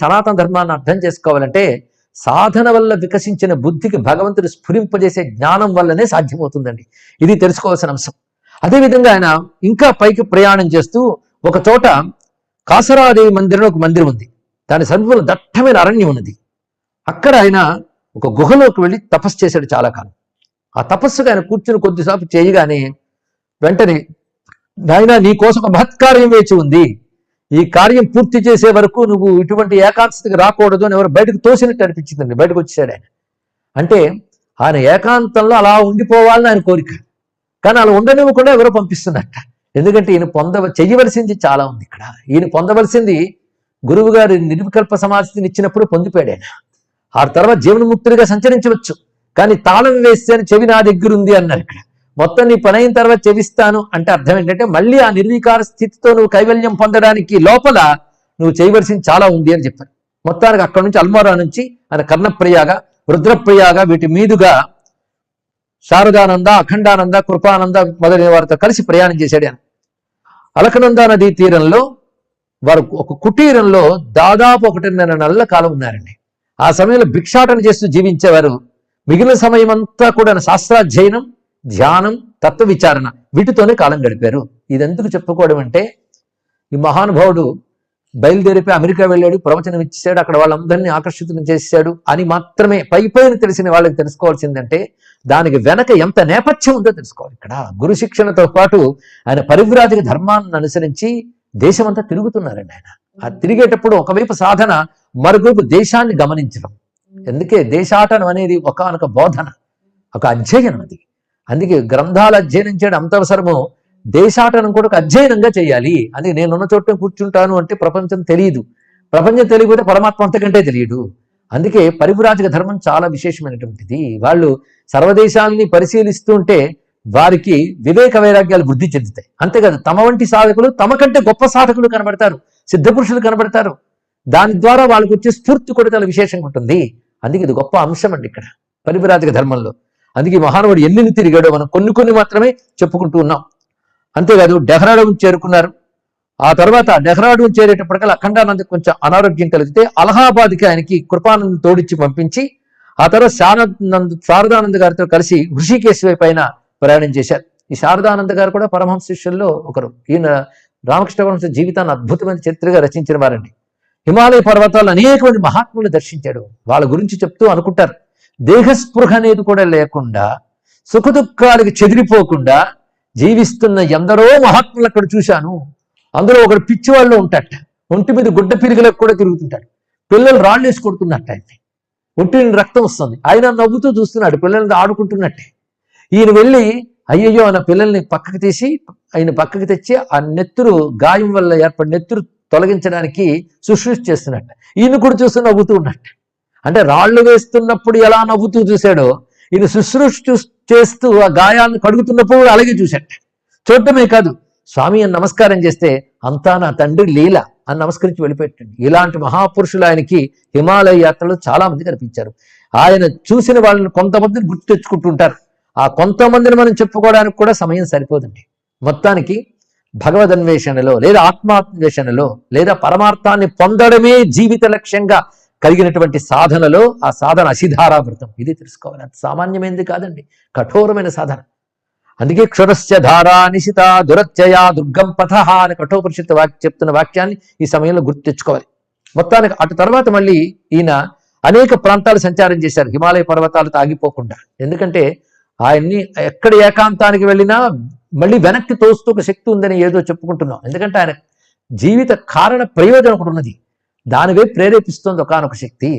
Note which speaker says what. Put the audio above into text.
Speaker 1: సనాతన ధర్మాన్ని అర్థం చేసుకోవాలంటే సాధన వల్ల వికసించిన బుద్ధికి భగవంతుడు స్ఫురింపజేసే జ్ఞానం వల్లనే సాధ్యమవుతుందండి. ఇది తెలుసుకోవాల్సిన అంశం. అదేవిధంగా ఆయన ఇంకా పైకి ప్రయాణం చేస్తూ ఒక చోట కాసరాదేవి మందిరం ఒక మందిరం ఉంది. దాని సమీపంలో దట్టమైన అరణ్యం ఉన్నది. అక్కడ ఆయన ఒక గుహలోకి వెళ్ళి తపస్సు చేశాడు చాలా కాలం. ఆ తపస్సుగా ఆయన కూర్చుని కొద్దిసేపు చేయగానే వెంటనే నాయనా నీ కోసం ఒక మహత్కార్యం వేచి ఉంది, ఈ కార్యం పూర్తి చేసే వరకు నువ్వు ఇటువంటి ఏకాంతస్థితికి రాకూడదు అని ఎవరు బయటకు తోసినట్టు అనిపించిందండి. బయటకు వచ్చాడు ఆయన. అంటే ఆయన ఏకాంతంలో అలా ఉండిపోవాలని ఆయన కోరిక, కానీ అలా ఉండనివ్వకుండా ఎవరో పంపిస్తున్నట్ట. ఎందుకంటే ఈయన చెయ్యవలసింది చాలా ఉంది. ఇక్కడ ఈయన పొందవలసింది గురువు గారి నిర్వికల్ప సమాధిని ఇచ్చినప్పుడు పొందిపోయాడు ఆయన. ఆ తర్వాత జీవన్ముక్తుడిగా సంచరించవచ్చు, కానీ తాళం వేస్తే అని చెవి నా దగ్గర ఉంది అన్నారు. ఇక్కడ మొత్తం నీ పని అయిన తర్వాత చెవిస్తాను అంటే అర్థం ఏంటంటే మళ్ళీ ఆ నిర్వికార స్థితితో నువ్వు కైవల్యం పొందడానికి లోపల నువ్వు చేయవలసింది చాలా ఉంది అని చెప్పారు. మొత్తానికి అక్కడి నుంచి అల్మోరా నుంచి ఆయన కర్ణప్రయాగ, రుద్రప్రయాగ వీటి మీదుగా శారదానంద, అఖండానంద, కృపానంద మొదలైన వారితో కలిసి ప్రయాణం చేశాడు ఆయన. అలకనంద నదీ తీరంలో వారు ఒక కుటీరంలో దాదాపు 1.5 నెలల కాలం ఉన్నారండి. ఆ సమయంలో భిక్షాటన చేస్తూ జీవించేవారు. మిగిలిన సమయం అంతా కూడా శాస్త్రాధ్యయనం, ధ్యానం, తత్వ విచారణ వీటితోనే కాలం గడిపారు. ఇదెందుకు చెప్పుకోవడం అంటే ఈ మహానుభావుడు బయలుదేరిపోయి అమెరికా వెళ్ళాడు, ప్రవచనం ఇచ్చాడు, అక్కడ వాళ్ళందరినీ ఆకర్షితులను చేశాడు అని మాత్రమే పైపైన తెలిసిన వాళ్ళకి తెలుసుకోవాల్సిందంటే దానికి వెనక ఎంత నేపథ్యం ఉందో తెలుసుకోవాలి. ఇక్కడ గురు శిక్షణతో పాటు ఆయన పరివ్రాజక ధర్మాన్ని అనుసరించి దేశమంతా తిరుగుతున్నారండి. ఆయన ఆ తిరిగేటప్పుడు ఒకవైపు సాధన, మరోవైపు దేశాన్ని గమనించడం. ఎందుకే దేశాటనం అనేది ఒకానొక బోధన, ఒక అధ్యయనం. అది అందుకే గ్రంథాలు అధ్యయనం చేయడం అంత అవసరమో దేశాటనం కూడా ఒక అధ్యయనంగా చేయాలి. అది నేనున్న చోట కూర్చుంటాను అంటే ప్రపంచం తెలియదు, ప్రపంచం తెలియకపోతే పరమాత్మ అంతకంటే తెలియదు. అందుకే పరివ్రాజక ధర్మం చాలా విశేషమైనటువంటిది. వాళ్ళు సర్వదేశాలని పరిశీలిస్తూ ఉంటే వారికి వివేక వైరాగ్యాలు వృద్ధి చెందుతాయి. అంతేకాదు తమ వంటి సాధకులు, తమ కంటే గొప్ప సాధకులు కనబడతారు, సిద్ధపురుషులు కనబడతారు. దాని ద్వారా వాళ్ళకి వచ్చే స్ఫూర్తి కూడా చాలా విశేషంగా ఉంటుంది. అందుకే ఇది గొప్ప అంశం అండి ఇక్కడ పరివ్రాజక ధర్మంలో. అందుకే మహానుభావుడు ఎన్ని తిరిగాడో మనం కొన్ని మాత్రమే చెప్పుకుంటూ ఉన్నాం. అంతేకాదు డెహ్రాడూన్ చేరుకున్నారు. ఆ తర్వాత డెహ్రాడూన్ చేరేటప్పటికల్లా అఖండానంద కొంచెం అనారోగ్యం కలిగితే అలహాబాద్కి ఆయనకి కృపానంద్ తోడిచ్చి పంపించి ఆ తర్వాత శారదానంద గారితో కలిసి హృషికేశ్ పైన ప్రయాణం చేశారు. ఈ శారదానంద గారు కూడా పరమహంస శిష్యుల్లో ఒకరు. ఈయన రామకృష్ణ పరమహంస జీవితాన్ని అద్భుతమైన చరిత్రగా రచించిన వారండి. హిమాలయ పర్వతాలు అనేక మంది మహాత్ములు దర్శించాడు. వాళ్ళ గురించి చెప్తూ అనుకుంటారు, దేహస్పృహ అనేది కూడా లేకుండా సుఖదుఖాలకి చెదిరిపోకుండా జీవిస్తున్న ఎందరో మహాత్ములు అక్కడ చూశాను. అందులో ఒకడు పిచ్చివాళ్ళు ఉంటాట, ఒంటి మీద గుడ్డ పిరిగలకు కూడా తిరుగుతుంటాడు. పిల్లలు రాళ్ళు వేసి కొడుతున్నట్ట, ఆయన్ని ఒంటి రక్తం వస్తుంది, ఆయన నవ్వుతూ చూస్తున్నాడు పిల్లల్ని ఆడుకుంటున్నట్టే. ఈయన వెళ్ళి అయ్యయ్యో ఆయన పిల్లల్ని పక్కకి తీసి ఆయన పక్కకి తెచ్చి ఆ నెత్తురు గాయం వల్ల ఏర్పడిన నెత్తురు తొలగించడానికి శుశ్రూష చేస్తున్నట్ట. ఈయన కూడా చూస్తూ నవ్వుతూ ఉన్నట్ట. అంటే రాళ్లు వేస్తున్నప్పుడు ఎలా నవ్వుతూ చూశాడో ఈయన శుశ్రూష చేస్తూ ఆ గాయాన్ని కడుగుతున్నప్పుడు అలాగే చూశాట. చూడటమే కాదు, స్వామి అని నమస్కారం చేస్తే అంతా నా తండ్రి లీల అని నమస్కరించి వెళ్ళిపెట్టండి. ఇలాంటి మహాపురుషులు ఆయనకి హిమాలయ యాత్రలో చాలా మంది కనిపించారు. ఆయన చూసిన వాళ్ళని కొంతమందిని గుర్తు తెచ్చుకుంటుంటారు. ఆ కొంతమందిని మనం చెప్పుకోవడానికి కూడా సమయం సరిపోదండి. మొత్తానికి భగవదన్వేషణలో లేదా ఆత్మాన్వేషణలో లేదా పరమార్థాన్ని పొందడమే జీవిత లక్ష్యంగా కలిగినటువంటి సాధనలో ఆ సాధన అసిధారావృతం. ఇది తెలుసుకోవాలి. అది సామాన్యమైనది కాదండి, కఠోరమైన సాధన. అందుకే క్షురస్య ధారా నిశిత దురత్యయా దుర్గం పథ అని కఠోపనిషత్తు చెప్తున్న వాక్యాన్ని ఈ సమయంలో గుర్తు తెచ్చుకోవాలి. మొత్తానికి అటు తర్వాత మళ్ళీ ఈయన అనేక ప్రాంతాలు సంచారం చేశారు, హిమాలయ పర్వతాలతో ఆగిపోకుండా. ఎందుకంటే ఆయన్ని ఎక్కడ ఏకాంతానికి వెళ్ళినా మళ్ళీ వెనక్కి తోస్తూ ఒక శక్తి ఉందని ఏదో చెప్పుకుంటున్నాం. ఎందుకంటే ఆయన జీవిత కారణ ప్రయోజనం ఒకటి ఉన్నది, దానివే ప్రేరేపిస్తుంది ఒకానొక శక్తి.